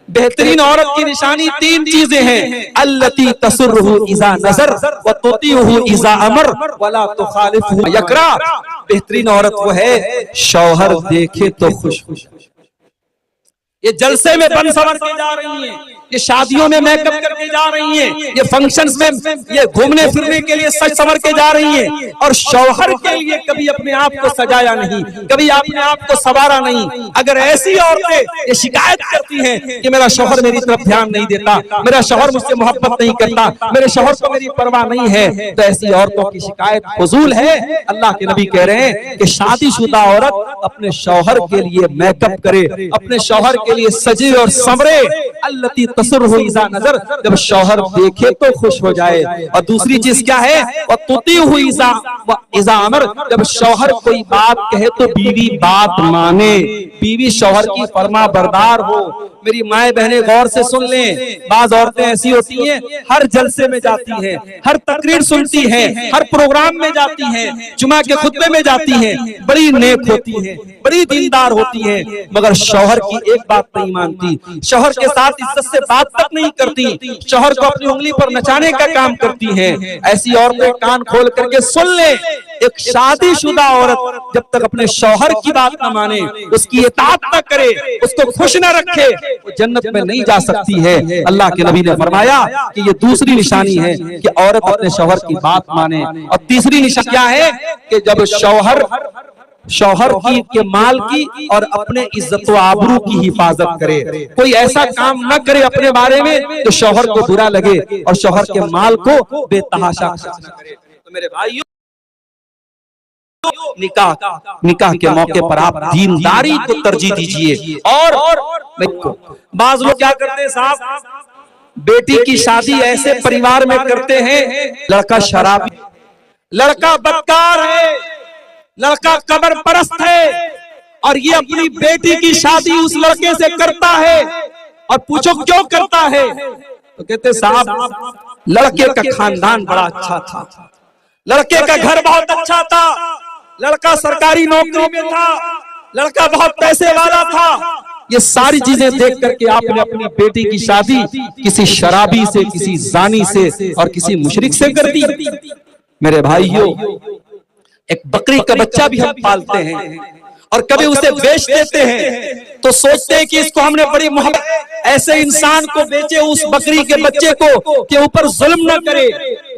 बेहतरीन औरत की निशानी तीन चीजें हैं। अल्लती तसुर्रुहु इज़ा नज़र व तुतीउहु इज़ा अमर वला तुखालिफुहु यकरा। बेहतरीन औरत वो है शौहर देखे तो खुश हो। ये जलसे में बन सवर के जा रही हैं, ये शादियों में मेकअप करके जा रही हैं, ये फंक्शंस में ये घूमने फिरने के लिए सज संवर के जा रही हैं, और शौहर के लिए कभी अपने आप को सजाया नहीं, कभी अपने आप को संवारा नहीं। अगर ऐसी औरतें ये शिकायत करती हैं कि मेरा शौहर मेरी तरफ ध्यान नहीं देता, मेरा शौहर मुझसे मोहब्बत नहीं करता, मेरे शौहर को मेरी परवाह नहीं है, तो ऐसी औरतों की शिकायत फजूल है। अल्लाह के नबी कह रहे हैं कि शादीशुदा औरत अपने शौहर के लिए मेकअप करे, अपने शौहर के लिए सजे और संवरे। अल्लती तसुर्रुहु इज़ा नज़र, जब शौहर देखे तो खुश हो जाए। और दूसरी चीज क्या है? व तुतीउहु इज़ा अमर, जब शौहर कोई बात कहे तो बीवी बात माने, बीवी शौहर की फरमा बरदार हो। मेरी माए बहनें गौर से सुन लें, बाज औरतें ऐसी होती हैं हर जलसे में जाती हैं, हर तकरीर सुनती हैं, हर प्रोग्राम में जाती हैं, जुमा के खुतबे में जाती हैं, बड़ी नेक होती हैं, बड़ी दीनदार होती हैं, मगर शौहर की एक बात नहीं मानती, शौहर के साथ इज्जत से बात तक नहीं करती, शौहर को अपनी उंगली पर नचाने का काम करती हैं। ऐसी औरतें कान खोल करके सुन लें, एक शादीशुदा औरत जब तक अपने शौहर की बात न माने, उसकी इताअत न करे, उसको खुश न रखे, वो जन्नत में नहीं जा सकती है। अल्लाह के नबी ने फरमाया कि ये दूसरी निशानी है कि औरत अपने शौहर की बात माने। और तीसरी निशानी क्या है कि जब शौहर की के माल की और अपने इज्जत व आबरू की हिफाजत करे, कोई ऐसा काम न करे अपने बारे में तो शौहर को बुरा लगे और शौहर के माल को बेतहाशा खर्च न करे। तो मेरे भाइयों, निकाह के मौके पर आप दीनदारी को तरजीह दीजिए। और बाज लोग क्या करते हैं साहब, बेटी की शादी ऐसे परिवार में करते हैं, लड़का शराबी, लड़का बदकार है, लड़का कब्र परस्त है, और ये अपनी बेटी की शादी उस लड़के से करता है। और पूछो क्यों करता है, तो कहते साहब लड़के का खानदान बड़ा अच्छा था, लड़के का घर बहुत अच्छा था, लड़का सरकारी नौकरी में था, लड़का बहुत पैसे वाला था। ये सारी चीजें देख करके आपने अपनी बेटी की शादी किसी शराबी से, किसी जानी से और किसी मुशरिक से कर दी। मेरे भाइयों, एक बकरी का बच्चा भी हम पालते हैं और कभी उसे बेच देते हैं तो सोचते हैं कि इसको हमने बड़ी मोहब्बत, ऐसे इंसान को बेचे, उस बकरी के बच्चे को के ऊपर जुल्म न करे।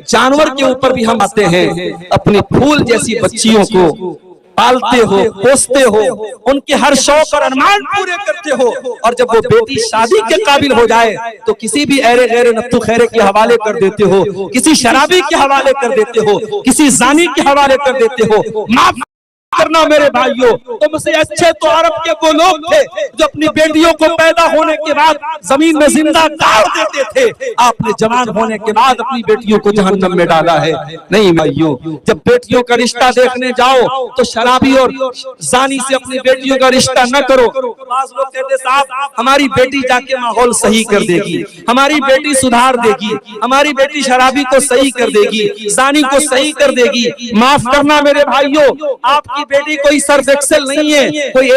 जानवर के ऊपर भी हम आते हैं, अपनी फूल जैसी बच्चियों को पालते हो, पोसते हो, उनके हर शौक और अरमान पूरे करते हो, और जब वो बेटी शादी के काबिल हो जाए तो किसी भी ऐरे गैरे नत्थु खैरे के हवाले कर देते हो, किसी शराबी के हवाले कर देते हो, किसी जानी के हवाले कर देते हो। माफ करना मेरे भाइयों, तुमसे अच्छे तो अरब के वो लोग थे जो अपनी बेटियों को पैदा होने के बाद जमीन में जिंदा गाड़ देते थे, आपने जवान होने के बाद अपनी बेटियों को जहन्नम में डाला है। नहीं भाइयों, जब बेटियों का रिश्ता देखने जाओ तो शराबी और जानी से अपनी बेटियों का रिश्ता न करो। बाज़ लोग कहते साहब हमारी बेटी जाके माहौल सही कर देगी, हमारी बेटी सुधार देगी, हमारी बेटी शराबी को सही कर देगी, जानी को सही कर देगी। माफ करना मेरे भाइयों, आपकी बेटी कोई सर्फ एक्सेल नहीं है, कोई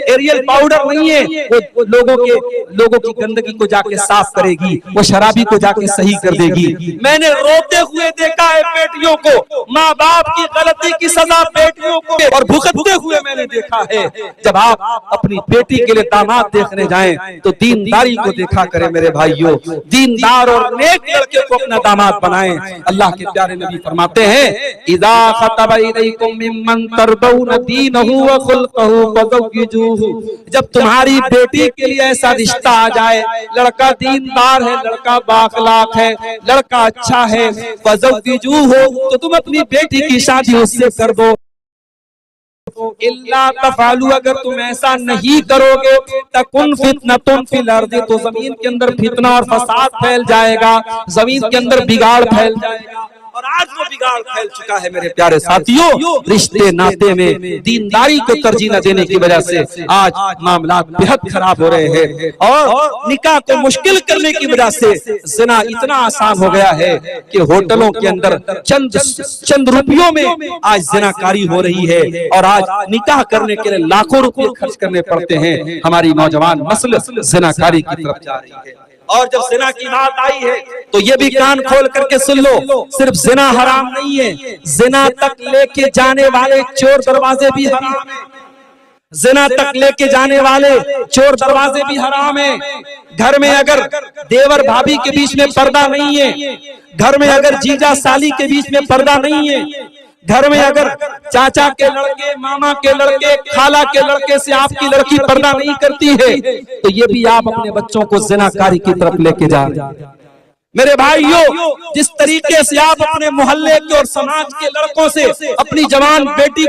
एरियल पाउडर नहीं है, वो लोगों की गंदगी को जाके साफ करेगी, वो शराबी को जाके सही कर देगी। मैंने रोते हुए देखा है बेटियों को, माँ बाप की गलती की सजा बेटियों को और भुगतते हुए मैंने देखा है। जब आप अपनी बेटी के लिए दामाद देखने जाएं तो दीनदारी को देखा करें मेरे भाइयों, दीनदार और नेक लड़के को अपना दामाद बनाएं। अल्लाह के प्यारे नबी फरमाते हैं, इज़ा खतबा इलैकुम मिम्मन तरदौन दीनहु व खुल्क़हु फज़व्विजूहु, जब तुम्हारी बेटी के लिए ऐसा रिश्ता आ जाए, लड़का दीनदार है, लड़का बाअखलाक है, लड़का अच्छा है, फज़व्विजूहु, तो तुम अपनी बेटी की शादी उससे कर दो। इल्ला तफालू, अगर तुम ऐसा नहीं करोगे, तकुन फितनतुन फिल अर्ज़ि, तो जमीन के अंदर फितना और फसाद फैल जाएगा, जमीन के अंदर बिगाड़ फैल जाएगा। और आज वो बिगाड़ फैल चुका है मेरे प्यारे साथियों। रिश्ते नाते में दीनदारी को तरजीह न देने की वजह से आज मामला बेहद खराब हो रहे हैं और निकाह को मुश्किल करने की वजह से ज़िना इतना आसान हो गया है कि होटलों के अंदर चंद रुपयों में आज ज़िनाकारी हो रही है और आज निकाह करने के लिए लाखों रुपए खर्च करने पड़ते हैं। हमारी नौजवान नस्ल ज़िनाकारी की तरफ जा रही है। और जब जिना की बात आई है तो ये भी कान खोल करके सुन लो, सिर्फ जिना हराम नहीं है, जिना तक लेके जाने वाले चोर दरवाजे भी हराम है। जिना तक लेके जाने वाले चोर दरवाजे भी हराम है। घर में अगर देवर भाभी के बीच में पर्दा नहीं है, घर में अगर जीजा साली के बीच में पर्दा नहीं है, घर में अगर चाचा के लड़के, मामा के लड़के, खाला के लड़के से आपकी लड़की पर्दा नहीं करती है तो ये भी आप अपने बच्चों को ज़िनाकारी की तरफ लेके जा रहे हैं। मेरे भाइयों, जिस तरीके से आप अपने मोहल्ले के और समाज के लड़कों से अपनी जवान बेटी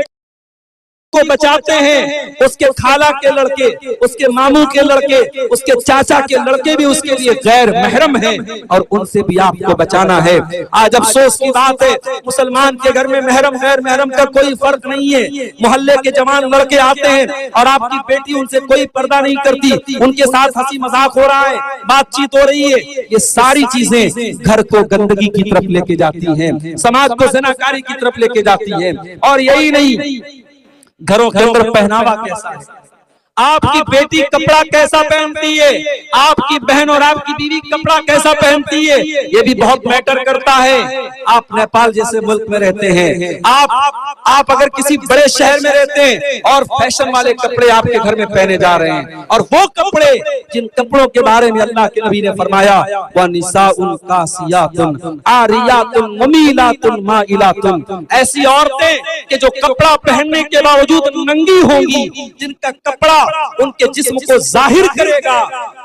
को बचाते हैं, उसके खाला के लड़के, उसके मामू के लड़के, उसके चाचा के लड़के भी उसके लिए गैर महरम हैं और उनसे भी आपको बचाना है। आज अफसोस की बात है, मुसलमान के घर में महरम गैर महरम का कोई फर्क नहीं है। मोहल्ले के जवान लड़के आते हैं और आपकी बेटी उनसे कोई पर्दा नहीं करती, उनके साथ हंसी मजाक हो रहा है, बातचीत हो रही है। ये सारी चीजें घर को गंदगी की तरफ लेके जाती हैं, समाज को ज़िनाकारी की तरफ लेके जाती हैं। और यही नहीं, घरों के अंदर पहनावा कैसा है, आपकी बेटी कपड़ा कैसा पहनती है, आपकी बहन और आपकी बीवी कपड़ा कैसा पहनती है, ये भी बहुत मैटर करता है। आप नेपाल जैसे मुल्क में रहते हैं, आप अगर किसी बड़े शहर में रहते हैं और फैशन वाले कपड़े आपके घर में पहने जा रहे हैं, और वो कपड़े जिन कपड़ों के बारे में अल्लाह के नबी ने फरमाया वनिसाउन कासियातुन आरियातुन मुमीलातुन माइलातुन, ऐसी औरतें कि जो कपड़ा पहनने के बावजूद नंगी होंगी, जिनका कपड़ा उनके जिस्म को जाहिर करेगा,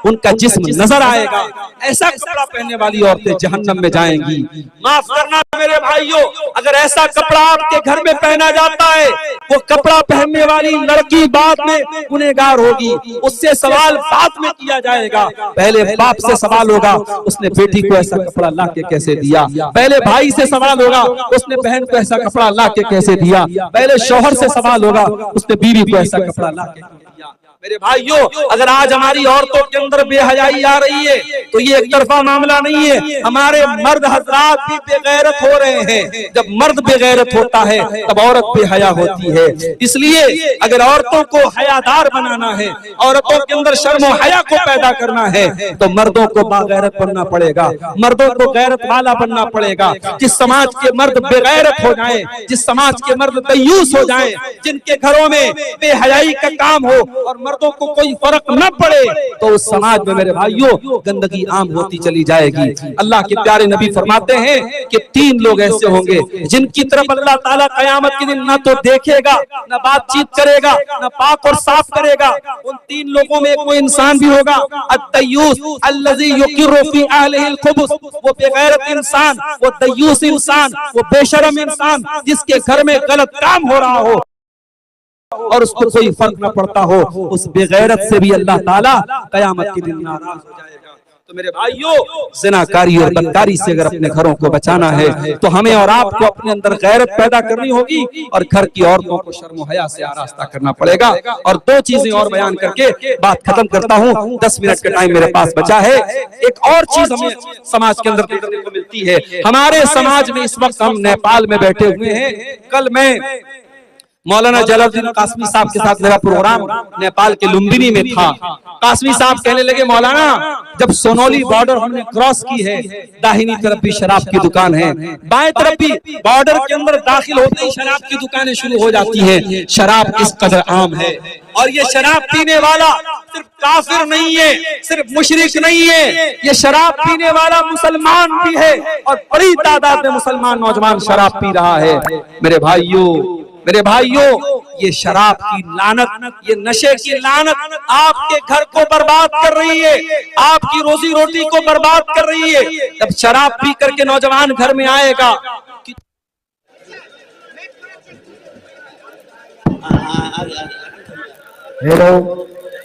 उनका जिस्म नजर आएगा, ऐसा कपड़ा पहनने वाली औरतें जहन्नम में जाएंगी। माफ करना मेरे भाइयों, अगर ऐसा कपड़ा आपके घर में पहना जाता है, वो कपड़ा पहनने वाली लड़की बाद में गुनहगार होगी, उससे सवाल बाद में किया जाएगा। पहले बाप से सवाल होगा, उसने बेटी को ऐसा कपड़ा ला के कैसे दिया, पहले भाई से सवाल होगा, उसने बहन को ऐसा कपड़ा ला के कैसे दिया, पहले शौहर से सवाल होगा, उसने बीवी को ऐसा कपड़ा ला के दिया। मेरे भाइयों, अगर आज हमारी औरतों के अंदर बेहयाई आ रही है तो ये एक तरफा मामला नहीं है, हमारे मर्द हजरात भी बेगैरत हो रहे हैं। जब मर्द बेगैरत होता है तब औरत बेहया होती है। इसलिए अगर औरतों को हयादार बनाना है, औरतों के अंदर शर्म और हया को पैदा करना है तो मर्दों को बागैरत बनना पड़ेगा, मर्दों को गैरत वाला बनना पड़ेगा। जिस समाज के मर्द बेगैरत हो जाएं, जिस समाज के मर्द तय्यूस हो जाएं, जिनके घरों में बेहयाई का काम हो और मर्दों को कोई फर्क न पड़े, तो उस समाज में मेरे भाइयों गंदगी आम होती चली जाएगी। अल्लाह के प्यारे नबी फरमाते हैं कि 3 लोग ऐसे होंगे जिनकी तरफ अल्लाह ताला कयामत के दिन न तो देखेगा, न बातचीत करेगा, न पाक और साफ करेगा। उन 3 लोगों में कोई इंसान भी होगा, अत्तय्यूस अल्लज़ी युकिरु फी अहलिहिल खुबुस, वो बेगैरत इंसान, वो तय्यूस इंसान, वो बेशरम इंसान जिसके घर में गलत काम हो रहा हो और उसको कोई फर्क न पड़ता हो, उस बेगैरत से भी अल्लाह ताला कयामत के दिन नाराज हो जाएगा। तो मेरे भाइयों, ज़िनाकारी और बदकारी से अगर अपने घरों को बचाना है तो हमें और आपको अपने अंदर गैरत पैदा करनी होगी और घर की औरतों को शर्म हया से आरास्ता करना पड़ेगा। और 2 चीजें और बयान करके बात खत्म करता हूँ, 10 मिनट का टाइम मेरे पास बचा है। एक और चीज हमें समाज के अंदर देखने को मिलती है, हमारे समाज में इस वक्त हम नेपाल में बैठे हुए हैं। कल मैं मौलाना जलालुद्दीन कासमी साहब के साथ मेरा प्रोग्राम नेपाल के लुम्बिनी में था। कासमी साहब कहने लगे, मौलाना जब सोनौली बॉर्डर हमने क्रॉस की है, दाहिनी तरफ भी शराब की दुकान है, बाएं तरफ भी बॉर्डर के अंदर दाखिल होते ही शराब की दुकानें शुरू हो जाती हैं। शराब किस कदर आम है, और ये शराब पीने वाला सिर्फ काफिर नहीं है, सिर्फ मुशरिक नहीं है, ये शराब पीने वाला मुसलमान भी है और बड़ी तादाद में मुसलमान नौजवान शराब पी रहा है। मेरे भाइयों, ये शराब की लानत, ये नशे की लानत आपके घर को बर्बाद कर रही है, आपकी रोजी रोटी को बर्बाद कर रही है। जब शराब पी करके नौजवान घर में आएगा,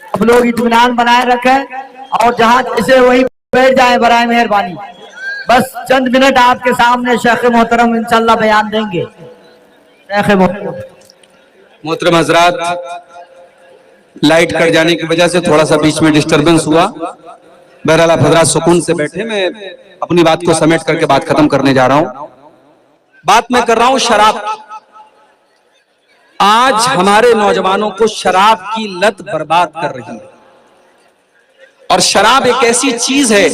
आप लोग इत्मीनान बनाए रखें और जहाँ जैसे वही बैठ जाए, बराए मेहरबानी। बस चंद मिनट आपके सामने शेख मोहतरम इंशाल्लाह बयान देंगे। शेख मोहतरम हजरात, लाइट कट जाने की वजह से थोड़ा सा बीच में डिस्टरबेंस हुआ। बहरहाल आप हजरात सुकून से बैठे, मैं अपनी बात को समेट करके बात खत्म करने जा रहा हूं। बात मैं कर रहा हूं शराब। आज हमारे नौजवानों को शराब की लत बर्बाद कर रही है। और शराब एक ऐसी चीज है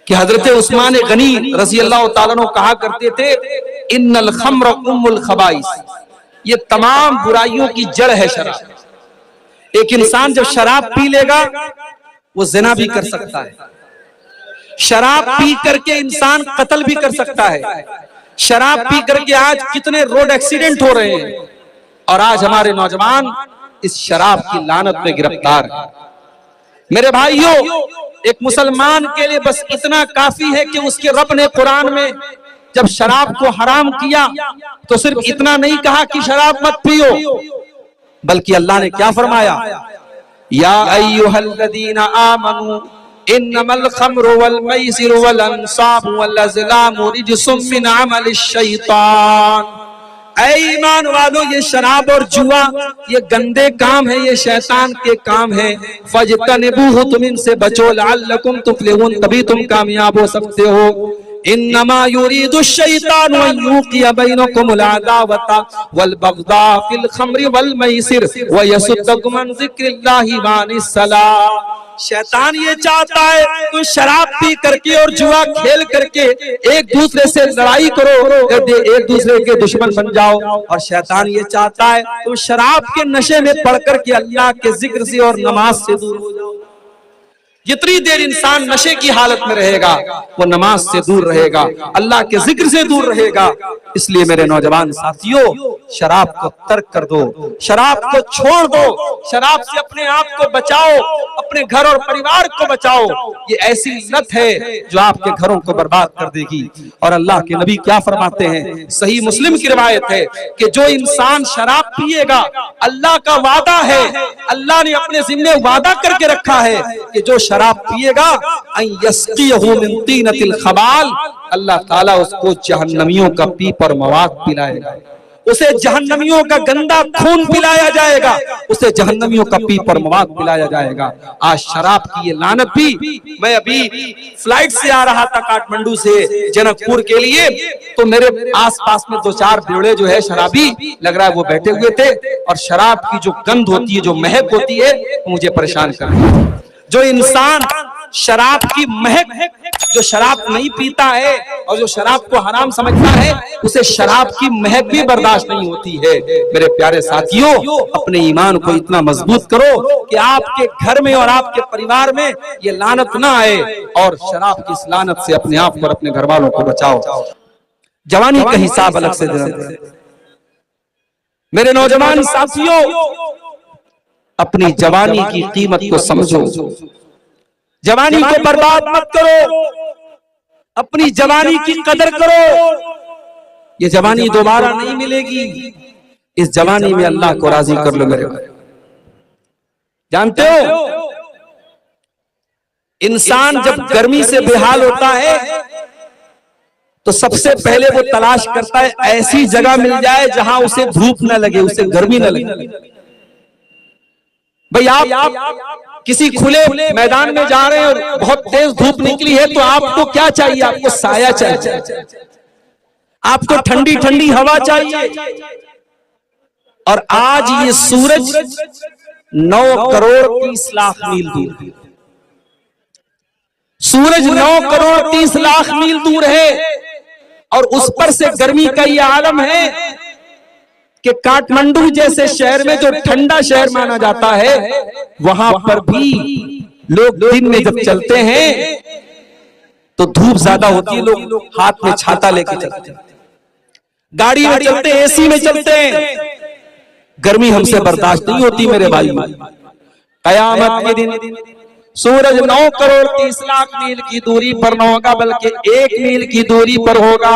कि हजरत उस्मान गनी रज़ी अल्लाह ताला अन्हु कहा करते थे, इन्नल खम्र उम्मुल खबाइस, ये तमाम बुराइयों की जड़ है शराब। एक इंसान जब शराब पी लेगा वो जिना भी कर सकता है, शराब पी करके इंसान कत्ल भी कर सकता है। शराब पी करके आज कितने रोड एक्सीडेंट हो रहे हैं, और आज हमारे नौजवान इस शराब की लानत में गिरफ्तार है। मेरे भाइयों, एक मुसलमान के लिए बस इतना काफी है कि उसके रब ने कुरान में जब शराब को हराम किया तो सिर्फ इतना नहीं कहा कि शराब मत पियो, बल्कि अल्लाह ने क्या फरमाया, या अय्युहल्लज़ीना आमनू इन्नमल खम्रु वल मैसिरु वल अंसाबु वल अज़लामु रिज्सुम मिन अमलिश शैतान। ऐ ईमान वालों, ये शराब और जुआ ये गंदे काम है, ये शैतान के काम है। फजतनिबूहु, तुम इनसे बचो, लअल्लकुम तुफ्लिहून, तभी तुम कामयाब हो सकते हो। इन्नमा युरीदु शैतानु अन युक़िया बैनकुमुल अदावता वल बग़दा फिल खम्रि वल मैसिर व यसुद्दकुम अन ज़िक्रिल्लाहि व अनिस सलाह। शैतान ये चाहता है तुम शराब पी करके और जुआ खेल करके एक दूसरे से लड़ाई करो, एक दूसरे के दुश्मन बन जाओ। और शैतान ये चाहता है तुम शराब के नशे में पड़ करके अल्लाह के जिक्र से और नमाज से दूर हो जाओ। जितनी देर इंसान नशे की हालत में रहेगा वो नमाज से दूर रहेगा, अल्लाह के जिक्र से दूर रहेगा। इसलिए मेरे नौजवान साथियों, शराब को तर्क कर दो, शराब को छोड़ दो, शराब से अपने आप को बचाओ, अपने घर और परिवार को बचाओ। ये ऐसी लत है जो आपके घरों को बर्बाद कर देगी। और अल्लाह के नबी क्या फरमाते हैं, सही मुस्लिम की रिवायत है कि जो इंसान शराब पिएगा, अल्लाह का वादा है, अल्लाह ने अपने जिम्मे वादा करके रखा है कि जो शराब पिएगा यस्क़ीहु मिन तीनतिल खबाल, अल्लाह ताला उसको जहन्नमियों का पीप और मवाद पिलाएगा, उसे जहन्नमियों का गंदा खून पिलाया जाएगा, उसे जहन्नमियों का पीप और मवाद पिलाया जाएगा। आज शराब की ये लानत भी, मैं अभी फ्लाइट से आ रहा था काठमांडू से जनकपुर के लिए, तो मेरे आसपास में दो चार बेवड़े जो है शराबी लग रहा है वो बैठे हुए थे, और शराब की जो गंध होती है, जो महक होती है, वो मुझे परेशान कर रही है। जो इंसान शराब की महक, जो शराब नहीं पीता है और जो शराब को हराम समझता है, उसे शराब की महक भी बर्दाश्त नहीं होती है। मेरे प्यारे साथियों, अपने ईमान को इतना मजबूत करो कि आपके घर में और आपके परिवार में ये लानत ना आए, और शराब की इस लानत से अपने आप और अपने घर वालों को बचाओ। जवानी का हिसाब अलग से देना। मेरे नौजवान साथियों, अपनी जवानी की कीमत को समझो, जवानी को बर्बाद मत करो, अपनी जवानी की कदर करो। ये जवानी दोबारा नहीं मिलेगी, इस जवानी में अल्लाह को राजी कर लो। मेरे भाई, जानते हो इंसान जब गर्मी से बेहाल होता है तो सबसे पहले वो तलाश करता है ऐसी जगह मिल जाए जहां उसे धूप न लगे, उसे गर्मी न लगे। भाई आप किसी खुले मैदान में जा रहे हैं और बहुत तेज धूप निकली है, तो आपको क्या चाहिए? आपको साया चाहिए, आपको ठंडी ठंडी हवा चाहिए। और आज ये सूरज 9 करोड़ 30 लाख मील दूर, सूरज 9 करोड़ 30 लाख मील दूर है, और उस पर से गर्मी का ये आलम है कि काठमांडू जैसे शहर में, जो ठंडा शहर माना जाता है, वहां पर भी लोग दिन में जब चलते हैं तो धूप ज्यादा होती है, लोग हाथ में छाता लेके चलते हैं, गाड़ी में चलते हैं, एसी में चलते हैं। गर्मी हमसे बर्दाश्त नहीं होती मेरे भाई। कयामत के दिन सूरज 9 करोड़ 30 लाख मील की दूरी पर न होगा, बल्कि 1 मील की दूरी पर होगा।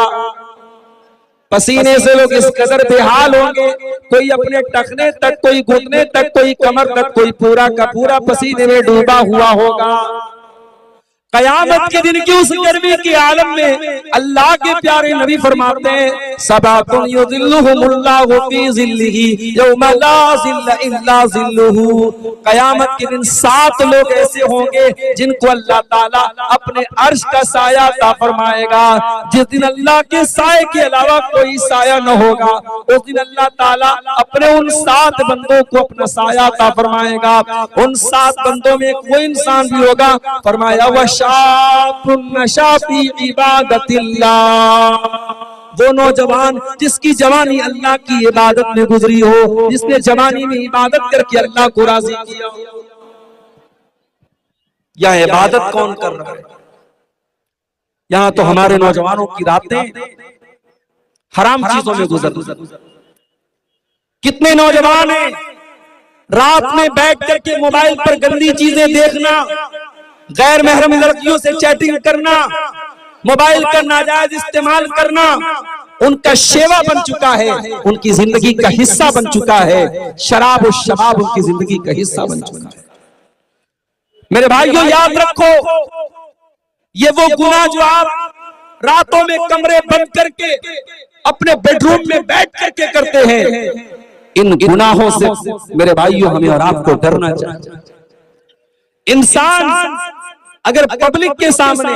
पसीने से लोग इस कदर बेहाल होंगे, कोई अपने टखने तक, कोई घुटने तक, कोई कमर तक, कोई पूरा का पूरा पसीने में डूबा हुआ होगा। कयामत के दिन की उस गर्मी के आलम में अल्लाह के प्यारे नबी फरमाते हैं सबातुन युज़िल्लुहुमुल्लाहु फी ज़िल्लिही यौमा ला ज़िल्ला इल्ला ज़िल्लुहु। कयामत के दिन 7 लोग ऐसे होंगे जिनको अल्लाह ताला अपने अर्श का साया अता फरमाएगा। जिस दिन अल्लाह के साए के अलावा कोई साया न होगा, उस दिन अल्लाह ताला अपने उन 7 बंदों को अपना साया अता फरमाएगा। उन 7 बंदों में एक वो इंसान भी होगा, फरमाया वो नौजवान जिसकी जवानी अल्लाह की इबादत में गुजरी हो, जिसने जवानी में इबादत करके अल्लाह को राजी किया हो। यह इबादत कौन कर रहा है? यहां तो हमारे नौजवानों की रातें हराम चीजों में गुजर। कितने नौजवान हैं रात में बैठ करके मोबाइल पर गंदी चीजें देखना, गैर महरम लड़कियों से चैटिंग करना, मोबाइल का नाजायज इस्तेमाल करना उनका शेवा बन चुका है, उनकी जिंदगी का हिस्सा बन चुका है। शराब और शबाब उनकी जिंदगी का हिस्सा बन चुका है। मेरे भाइयों याद रखो, ये वो गुनाह जो आप रातों में कमरे बंद करके अपने बेडरूम में बैठ करके करते हैं, इन गुनाहों से मेरे भाइयों हमें और आपको डरना चाहिए। इंसान अगर पब्लिक के सामने,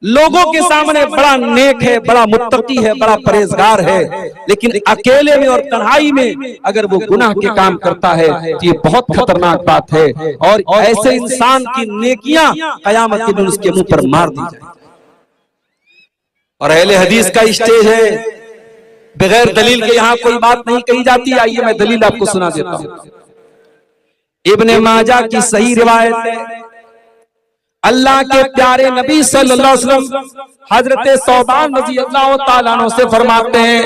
लोगों के सामने बड़ा नेक है, बड़ा मुत्तकी है, बड़ा परहेजगार है, लेकिन अकेले में और तन्हाई में अगर वो गुनाह के काम करता है तो ये बहुत खतरनाक बात है। और ऐसे इंसान की नेकियां कयामत के दिन उसके मुंह पर मार दी जाए। और अहले हदीस का स्टेज है, बगैर दलील के यहाँ कोई बात नहीं कही जाती। आइए मैं दलील आपको सुना देता हूँ। इब्ने माजा की सही रिवायत है, अल्लाह के प्यारे नबी सल्लल्लाहु अलैहि वसल्लम हजरत सौबान रज़ी अल्लाह ताला अन्हु से फरमाते हैं,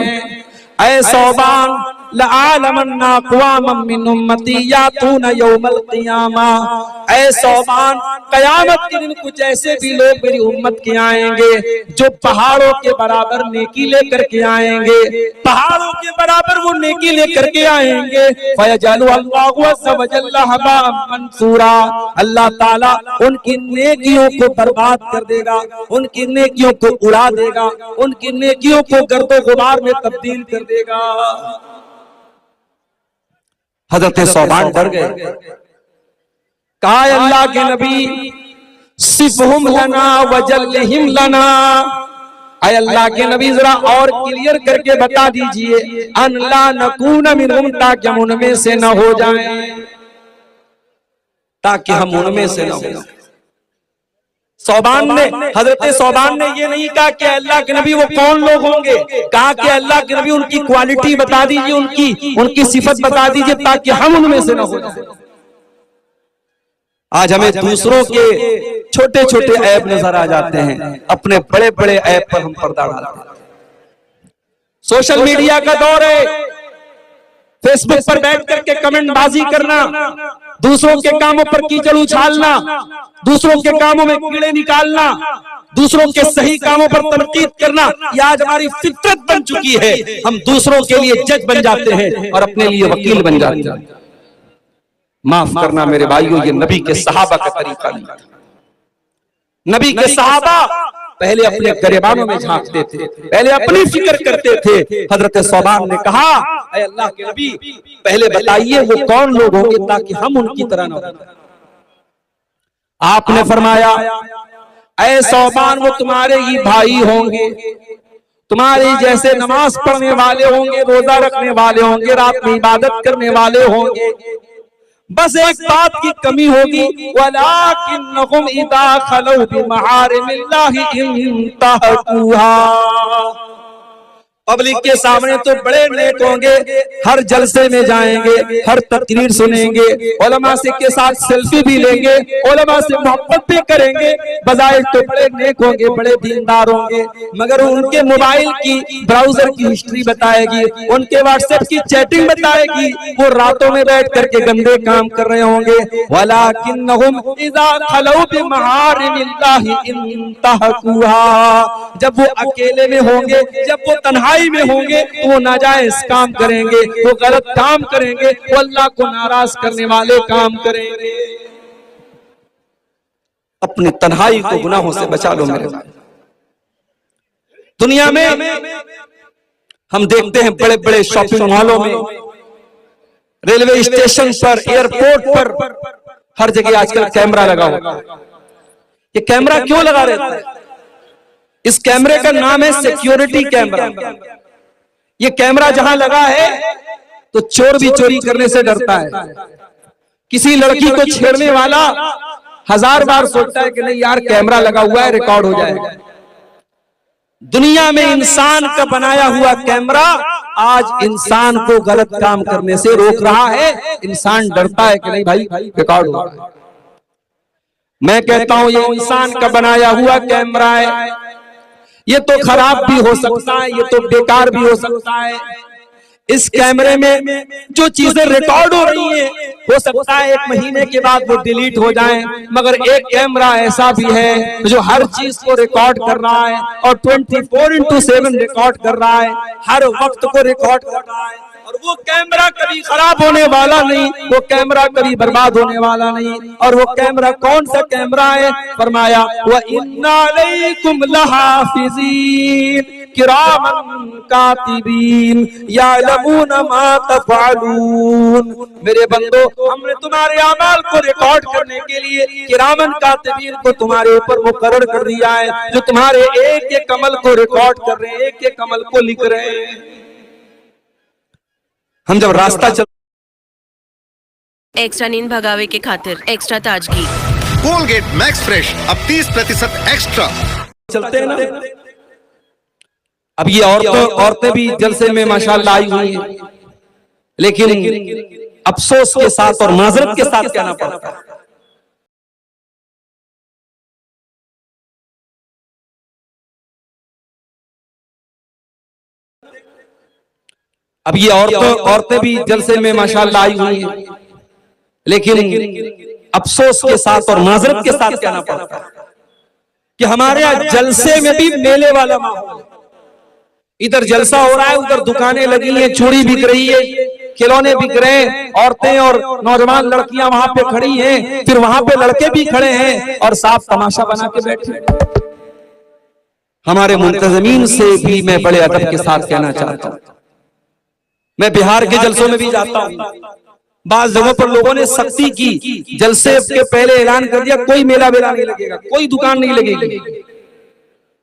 ऐ सौबान लआलमन्ना अक़वामम मिन उम्मती यातूना यौमल क़ियामा। ऐ सौबान, कयामत के दिन कुछ ऐसे भी लोग मेरी उम्मत के आएंगे जो पहाड़ों के बराबर नेकी लेकर के आएंगे, पहाड़ों के बराबर वो नेकी लेकर के आएंगे। फयजअलु अल्लाहु अज़्ज़ा व जल्ला हबाअम मंसूरा, अल्लाह ताला उनकी नेकियों को बर्बाद कर देगा, उनकी नेकियों को उड़ा देगा, उनकी नेकियों को गर्दो गुबार में तब्दील कर देगा। हजरत सौबान डर गए, कहा अल्लाह के नबी सिफ़हुम लना वजल्लिहिम लना, ऐ अल्लाह के नबी जरा और क्लियर करके बता दीजिए, अन ला नकून मिनहुम, ताकि हम उनमें से न हो जाएं, ताकि हम उनमें से न हो जाएं। हजरत सौबान ने ये नहीं कहा कि अल्लाह के नबी वो कौन लोग होंगे, कहा कि अल्लाह के नबी उनकी क्वालिटी बता दीजिए, उनकी सिफत बता दीजिए, ताकि हम उनमें से न हो जाए। आज हमें दूसरों के छोटे छोटे ऐब नजर आ जाते हैं, अपने बड़े बड़े ऐब पर हम पर्दा डालते हैं। सोशल मीडिया का दौर है, फेसबुक पर बैठ करके कमेंट बाजी करना, दूसरों के कामों पर कीचड़ उछालना, दूसरों के कामों में कीड़े निकालना, दूसरों के सही कामों पर तनकीद करना, यह आज हमारी फितरत बन चुकी है। हम दूसरों के लिए जज बन जाते हैं और अपने लिए वकील बन जाते हैं। माफ करना मेरे भाइयों, ये नबी के सहाबा का तरीका नहीं था। नबी के सहाबा पहले अपने गिरबानों में झांकते थे, पहले अपनी फिक्र करते थे। हजरत सौबान ने कहा, ऐ अल्लाह के नबी पहले बताइए वो कौन लोग होंगे ताकि हम उनकी तरह न हो। आपने फरमाया, ऐ सौबान वो तुम्हारे ही भाई होंगे, तुम्हारे जैसे नमाज पढ़ने वाले होंगे, रोजा रखने वाले होंगे, रात में इबादत करने वाले होंगे। बस एक बात की कमी होगी, वलाकिन्नहुम इज़ा खलौ बिमहारिमिल्लाहि इंतहकुहा। पब्लिक के सामने तो बड़े नेक होंगे, हर जलसे में जाएंगे, हर तकरीर सुनेंगे, उलमा से के साथ सेल्फी भी लेंगे, उलमा से मोहब्बत भी करेंगे, बजाय तो बड़े नेक होंगे, बड़े दीनदार होंगे, मगर उनके मोबाइल की ब्राउजर की हिस्ट्री बताएगी, उनके व्हाट्सएप की चैटिंग बताएगी, वो रातों में बैठ करके गंदे काम कर रहे होंगे। वलाकिन्नहुम इज़ा खलौ बिमहारिमिल्लाहि इंतहकुहा, जब वो अकेले में होंगे, जब वो तन्हाई में होंगे तो वो नाजायज काम करेंगे, वो गलत काम करेंगे, वो अल्लाह को नाराज करने वाले काम करेंगे। अपनी तन्हाई को गुनाहों से बचा लो मेरे भाई। दुनिया में हम देखते हैं बड़े बड़े शॉपिंग मॉलों में, रेलवे स्टेशन पर, एयरपोर्ट पर, हर जगह आजकल कैमरा लगा हुआ है। ये कैमरा क्यों लगा रहता है? इस कैमरे का नाम है सिक्योरिटी कैमरा। ये कैमरा जहां लगा है तो चोर भी चोरी करने से डरता है। किसी लड़की को छेड़ने वाला 1000 बार सोचता है कि नहीं यार कैमरा लगा हुआ है, रिकॉर्ड हो जाएगा। दुनिया में इंसान का बनाया हुआ कैमरा आज इंसान को गलत काम करने से रोक रहा है। इंसान डरता है कि नहीं भाई रिकॉर्ड हो रहा है। मैं कहता हूं ये इंसान का बनाया हुआ कैमरा है, ये तो खराब भी हो सकता है, ये तो बेकार भी हो सकता है। इस कैमरे में जो चीजें रिकॉर्ड हो रही हैं, हो सकता है 1 महीने के बाद वो डिलीट हो जाएं, मगर एक कैमरा ऐसा भी है जो हर चीज को रिकॉर्ड कर रहा है और 24/7 रिकॉर्ड कर रहा है, हर वक्त को रिकॉर्ड कर रहा है। और वो कैमरा कभी खराब होने वाला नहीं, वो कैमरा कभी बर्बाद होने वाला नहीं। और वो कैमरा कौन सा कैमरा है? फरमाया व इन्ना अलैकुम लहाफिज़ीन किरामन कातिबीन यालमून मा तफअलून। मेरे बंदो, हमने तुम्हारे अमाल को रिकॉर्ड करने के लिए किरामन कातिबीन को तुम्हारे ऊपर मुकर्रर कर दिया है, जो तुम्हारे एक एक अमल को रिकॉर्ड कर रहे हैं, एक एक अमल को लिख रहे हैं। हम जब रास्ता चल एक्स्ट्रा नींद भगावे के खातिर एक्स्ट्रा ताजगी कोलगेट मैक्स फ्रेश अब 30% एक्स्ट्रा चलते हैं ना। अब ये औरतें भी जलसे में माशाल्लाह आई हुई हैं, लेकिन अफसोस के साथ और माजरत के साथ कहना पड़ता है, अब ये औरतें भी जलसे में माशाल्लाह आई हुई हैं, लेकिन अफसोस के साथ और माजरत के साथ कहना पड़ता है कि हमारे यहाँ जलसे में भी मेले वाला माहौल। इधर जलसा हो रहा है, उधर दुकानें लगी हैं, चूड़ी बिक रही है, खिलौने बिक रहे हैं, औरतें और नौजवान लड़कियां वहां पे खड़ी हैं, फिर वहां पे लड़के भी खड़े हैं और साफ तमाशा बना के बैठे। हमारे मुंतज़मीन से भी मैं बड़े अदब के साथ कहना चाहता हूं, मैं बिहार के जलसों में भी जाता हूं, बाज जगहों पर लोगों ने सख्ती की, जलसे के पहले ऐलान कर दिया कोई मेला वेला नहीं लगेगा, कोई दुकान नहीं लगेगी।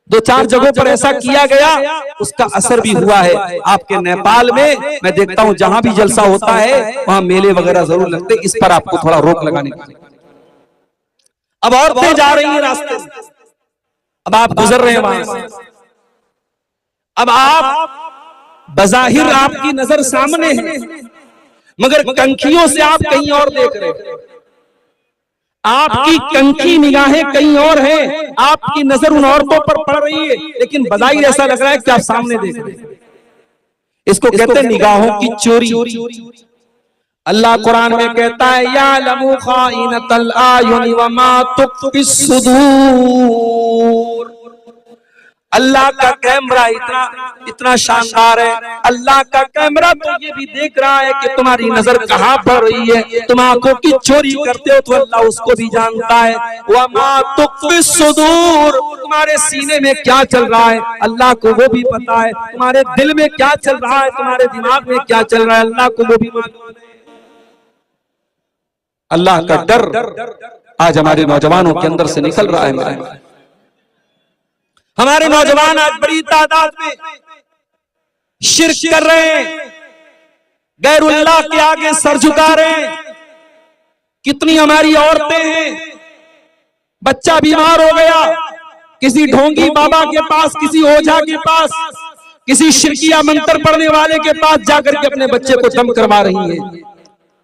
2-4 जगहों पर ऐसा किया गया, उसका असर भी हुआ है। आपके नेपाल में मैं देखता हूं जहां भी जलसा होता है वहां मेले वगैरह जरूर लगते, इस पर आपको थोड़ा रोक लगाने की। अब औरतें जा रही हैं रास्ते में, अब आप गुजर रहे हैं वहां से, अब आप बज़ाहिर आपकी नजर सामने है, मगर कंखियों से आप कहीं और देख रहे हैं। आपकी कंखी निगाहें कहीं और हैं, आपकी नजर उन औरतों पर पड़ रही है, लेकिन बज़ाहिर ऐसा लग रहा है कि आप सामने देख रहे हैं। इसको कहते हैं निगाहों की चोरी। अल्लाह कुरान में कहता है यालमु खाइनतल आयुनि व मा तुख्फिस सुदूर। अल्लाह का कैमरा इतना शानदार है, अल्लाह का कैमरा तो ये भी देख रहा है कि तुम्हारी नजर कहां पड़ रही है, तुम आंखों की चोरी करते हो तो अल्लाह उसको भी जानता है। वमा तुख्फिस सुदूर, तुम्हारे सीने में क्या चल रहा है अल्लाह को वो भी पता है, तुम्हारे दिल में क्या चल रहा है, तुम्हारे दिमाग में क्या चल रहा है अल्लाह को वो भी मालूम है। अल्लाह का डर आज हमारे नौजवानों के अंदर से निकल रहा है। मेरे हमारे नौजवान आज बड़ी तादाद में शिर्क कर रहे हैं, गैरुल्लाह के आगे सर झुका रहे हैं। कितनी हमारी औरतें हैं, बच्चा बीमार हो गया, किसी ढोंगी बाबा के पास, किसी ओझा के पास, किसी शिरकिया मंत्र पढ़ने वाले के पास जाकर के अपने बच्चे को दम करवा रही है,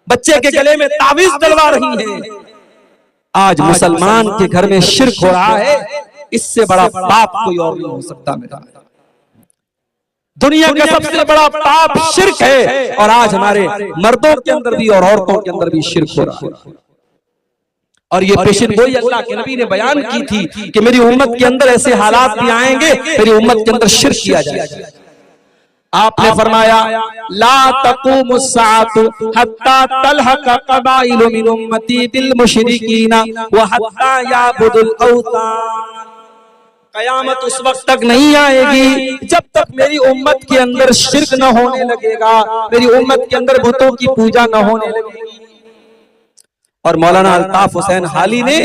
बच्चे के गले में तावीज डलवा रही है। आज मुसलमान के घर में शिर्क हो रहा है, इससे बड़ा पाप कोई और नहीं हो सकता। मेरा दुनिया का सबसे बड़ा पाप शिर्क है, और आज हमारे मर्दों के अंदर भी और औरतों के अंदर भी शिर्क हो रहा है। और ये पेशन गोई अल्लाह के नबी ने बयान की थी कि मेरी उम्मत के अंदर ऐसे हालात भी आएंगे, मेरी उम्मत के अंदर शिर्क किया जाएगा। आपने फरमाया ला तक़ूमुस्साअतु हत्ता तलहक़ क़बाइलु मिन उम्मती बिल मुशरिकीना व हत्ता याबुदुल औतान। कयामत उस वक्त तक नहीं आएगी जब तक मेरी उम्मत के अंदर शिर्क न होने लगेगा, मेरी उम्मत के अंदर बुतों की पूजा न होने लगेगी। और मौलाना अल्ताफ हुसैन हाली ने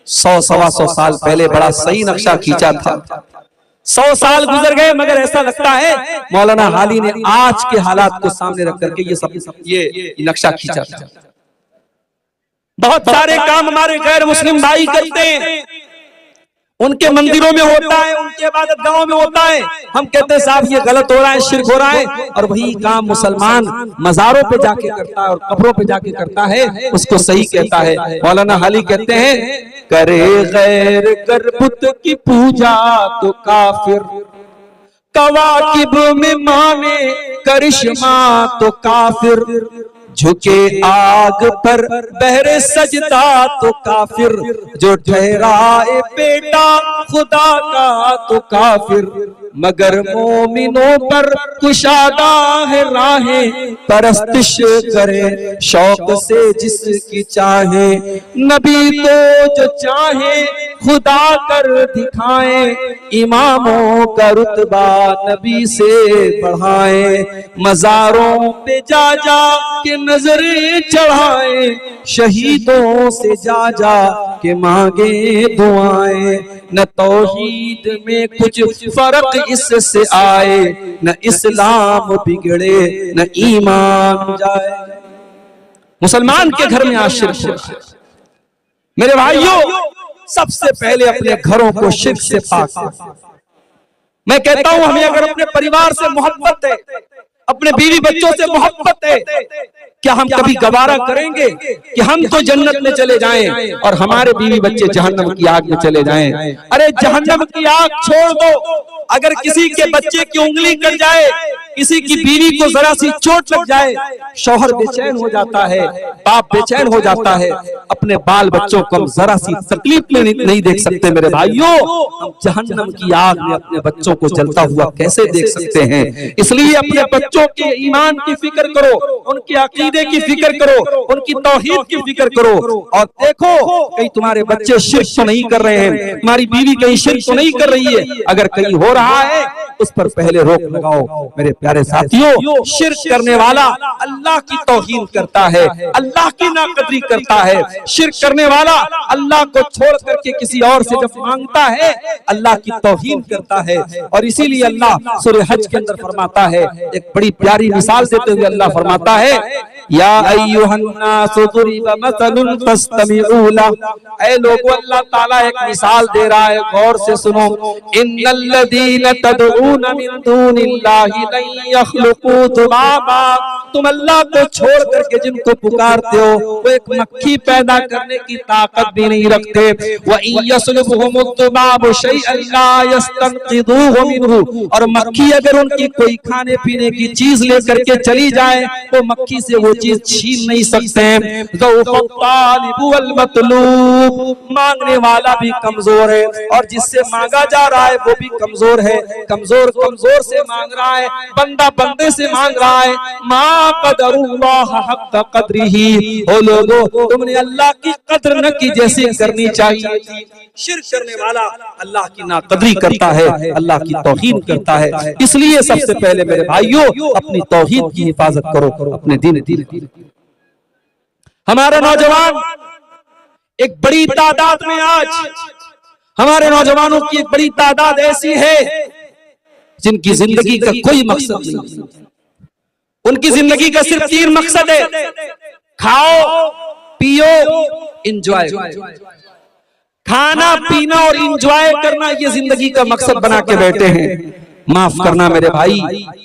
100-125 साल पहले बड़ा सही नक्शा खींचा था। 100 साल गुजर गए मगर ऐसा लगता है मौलाना हाली ने आज के हालात को सामने रख करके ये नक्शा खींचा था। बहुत सारे काम हमारे गैर मुस्लिम भाई करते हैं, उनके मंदिरों में होता है, उनके इबादत गाहों में होता है, हम कहते हैं साहब ये गलत हो रहा है, शिर्क हो रहा है, और वही काम मुसलमान मजारों पे जाके करता है और कब्रों पे जाके करता है, उसको सही कहता है। मौलाना हाली कहते हैं करे गैर कर बुत की पूजा तो काफिर, कवाकिब में माने करिश्मा तो काफिर, झुके आग पर बहरे सजदा तो काफिर, जो ठहराए बेटा खुदा का तो काफिर, मगर मोमिनों पर कुशादा है राहें, परस्तिश करे शौक से जिसकी चाहे, नबी तो जो चाहे खुदा कर दिखाए, इमामों का रुतबा नबी से बढ़ाए, मजारों पे जा जा के नजरें चढ़ाए, शहीदों से जा जा के मांगे दुआएं, न तौहीद में कुछ फर्क इससे आए, न इस्लाम बिगड़े न ईमान जाए। मुसलमान के घर में आज शिर्क हो रहा है। मेरे भाइयों सबसे पहले अपने घरों को शिर्क से पाक करें। मैं कहता हूं हमें अगर अपने परिवार से मोहब्बत है, अपने बीवी बच्चों से मोहब्बत है, क्या हम कभी गवारा करेंगे कि हम तो जन्नत में चले जाएं और हमारे बीवी बच्चे जहन्नम की आग में चले जाएं? अरे जहन्नम की आग छोड़ दो, अगर किसी के बच्चे की उंगली कट जाए, किसी की बीवी को जरा सी चोट लग जाए, शौहर बेचैन हो जाता है, बाप बेचैन हो जाता है, अपने बाल बच्चों को हम जरा सी तकलीफ में नहीं देख सकते। मेरे भाइयों हम जहन्नम की आग में अपने बच्चों को जलता हुआ कैसे देख सकते हैं? इसलिए अपने बच्चों के ईमान की फिक्र करो, उनके अकीदे की फिक्र करो, उनकी तौहीद की फिक्र करो, और देखो कहीं तुम्हारे बच्चे शिर्क तो नहीं कर रहे हैं, तुम्हारी बीवी कहीं शिर्क तो नहीं कर रही है। अगर कहीं हो रहा है उस पर पहले रोक लगाओ। मेरे प्यारे साथियों, शिर्क करने वाला अल्लाह की तौहीन करता है, अल्लाह की नाकदरी करता है। शिर्क करने वाला अल्लाह को छोड़ करके किसी और से जब मांगता है अल्लाह की तौहीन करता है। और इसीलिए अल्लाह सूरह हज के अंदर फरमाता है, एक बड़ी प्यारी मिसाल देते हुए अल्लाह फरमाता है या अय्युहन्नासु दुरिबा मसलुन फस्तमिऊ लहु। ऐ लोगों, अल्लाह ताला एक मिसाल दे रहा है, गौर से सुनो। इन्नल्लज़ीना तदऊन मिन दूनिल्लाहि लन यख्लुकू दुबाबा। तुम अल्लाह को छोड़ करके जिनको पुकारते हो वो एक मक्खी पैदा करने की ताकत भी नहीं रखते। व इन यसलुबहुमुद दुबाबु शैअन ला यस्तनक़िदूहु मिनहु। और मक्खी अगर उनकी कोई खाने पीने की चीज लेकर के चली जाए तो मक्खी से वो चीज छीन नहीं सकते हैं। ज़ऊफ़त तालिबु वल मतलूब। मांगने वाला भी कमजोर है और जिससे मांगा जा रहा है वो भी कमजोर है। कमजोर कमजोर से मांग रहा है, बंदा बंदे से मांग रहा है। मा क़दरुल्लाह हक़्क़ क़द्रिही। ओ लोगों, तुमने अल्लाह की कद्र न की जैसी करनी चाहिए थी। शिर्क करने वाला अल्लाह की नाकदरी करता है, अल्लाह की तौहीन करता है। इसलिए सबसे पहले मेरे भाइयों अपनी तौहीद की हिफाजत करो, अपने दीन। हमारे नौजवान एक बड़ी तादाद में, आज हमारे नौजवानों की एक बड़ी तादाद ऐसी है जिनकी जिंदगी का कोई मकसद नहीं। उनकी जिंदगी का सिर्फ 3 मकसद है, खाओ पियो एंजॉय। खाना पीना और एंजॉय करना ये जिंदगी का मकसद बना के बैठे हैं। माफ करना मेरे भाई,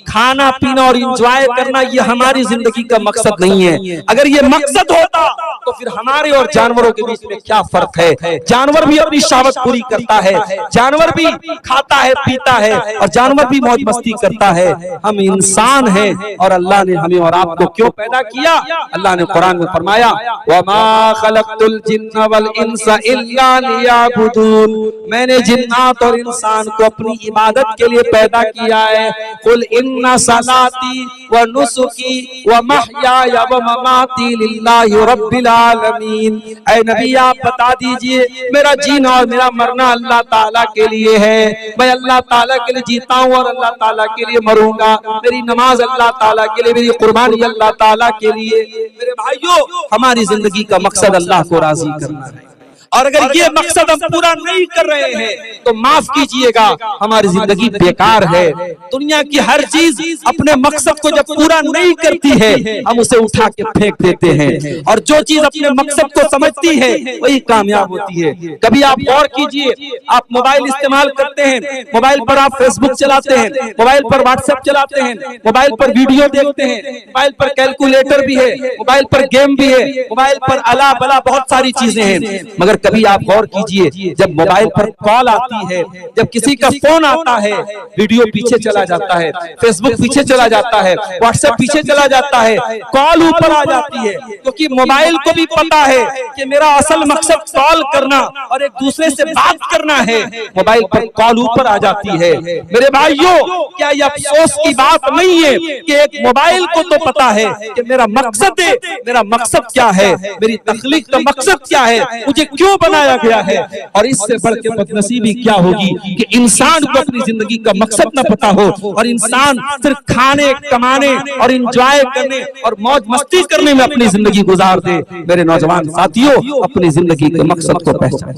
खाना पीना और एंजॉय करना ये हमारी जिंदगी का मकसद नहीं है। अगर ये मकसद होता तो फिर हमारे और जानवरों के बीच में क्या फर्क है? जानवर भी अपनी शहवत पूरी करता है, जानवर भी खाता है पीता है और जानवर भी मौज मस्ती करता है। हम इंसान हैं और अल्लाह ने हमें और आपको क्यों पैदा किया? अल्लाह ने कुरान में फरमाया वमा खलक़तुल जिन्ना वल इंसा इल्ला लियअबुदून। मैंने जिन्नात और इंसान को अपनी इबादत के लिए पैदा पैदा किया है। कुल इन्ना सलाती व नुसुकी व महयाया व ममाती लिल्लाहि रब्बिल आलमीन। ऐ नबी आप बता दीजिए, मेरा जीना और मेरा मरना अल्लाह ताला के लिए है। मैं अल्लाह ताला के लिए जीता हूँ और अल्लाह ताला के लिए मरूंगा। मेरी नमाज अल्लाह ताला के लिए, मेरी कुर्बानी अल्लाह ताला के लिए। मेरे भाइयों, हमारी जिंदगी का मकसद अल्लाह को राजी करना है, और अगर ये मकसद हम पूरा नहीं कर रहे हैं तो माफ कीजिएगा, हमारी जिंदगी बेकार है। दुनिया की हर चीज अपने मकसद को जब पूरा नहीं करती है, हम उसे उठा के फेंक देते हैं, और जो चीज अपने मकसद को समझती है वही कामयाब होती है। कभी आप गौर कीजिए, आप मोबाइल इस्तेमाल करते हैं, मोबाइल पर आप फेसबुक चलाते हैं, मोबाइल पर व्हाट्सएप चलाते हैं, मोबाइल पर वीडियो देखते हैं, मोबाइल पर कैलकुलेटर भी है, मोबाइल पर गेम भी है, मोबाइल पर अला बला बहुत सारी चीजें हैं। मगर कभी आप गौर कीजिए, जब मोबाइल पर कॉल आती है, जब किसी का फोन आता है, वीडियो पीछे चला जाता है, फेसबुक पीछे चला जाता है, व्हाट्सएप पीछे चला जाता है, कॉल ऊपर आ जाती है, क्योंकि मोबाइल को भी पता है कि मेरा असल मकसद कॉल करना और एक दूसरे से बात करना है। मोबाइल पर कॉल ऊपर आ जाती है। मेरे भाइयों, क्या यह अफसोस की बात नहीं है कि एक मोबाइल को तो पता है कि मेरा मकसद है, मेरा मकसद क्या है, मेरी तख्लीक का मकसद क्या है, मुझे क्यों बनाया गया है। और इससे बढ़ के बदनसीबी क्या होगी कि इंसान को अपनी जिंदगी का मकसद न पता हो, और इंसान सिर्फ खाने, कमाने और एंजॉय करने और मौज मस्ती करने में अपनी जिंदगी गुजार दे। मेरे नौजवान साथियों, अपनी जिंदगी के मकसद को पहचानें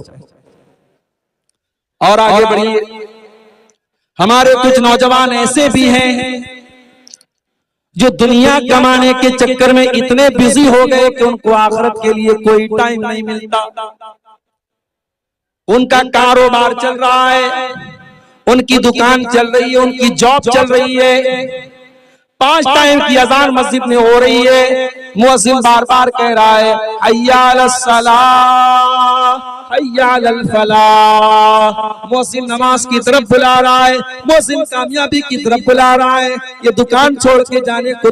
और आगे बढ़िए। हमारे कुछ नौजवान ऐसे भी हैं जो दुनिया कमाने के चक्कर में इतने बिजी हो गए कि उनको आखिरत के लिए कोई टाइम नहीं मिलता। उनका कारोबार चल रहा है, उनकी दुकान चल रही है, उनकी जॉब चल रही है, 5 टाइम की अजान मस्जिद में हो रही है, मुअज्जिन बार बार कह रहा है हय्या अलस सलाह हय्या अलल फलाह। मुअज्जिन नमाज की तरफ बुला रहा है, मुअज्जिन कामयाबी की तरफ बुला रहा है। ये दुकान छोड़ के जाने को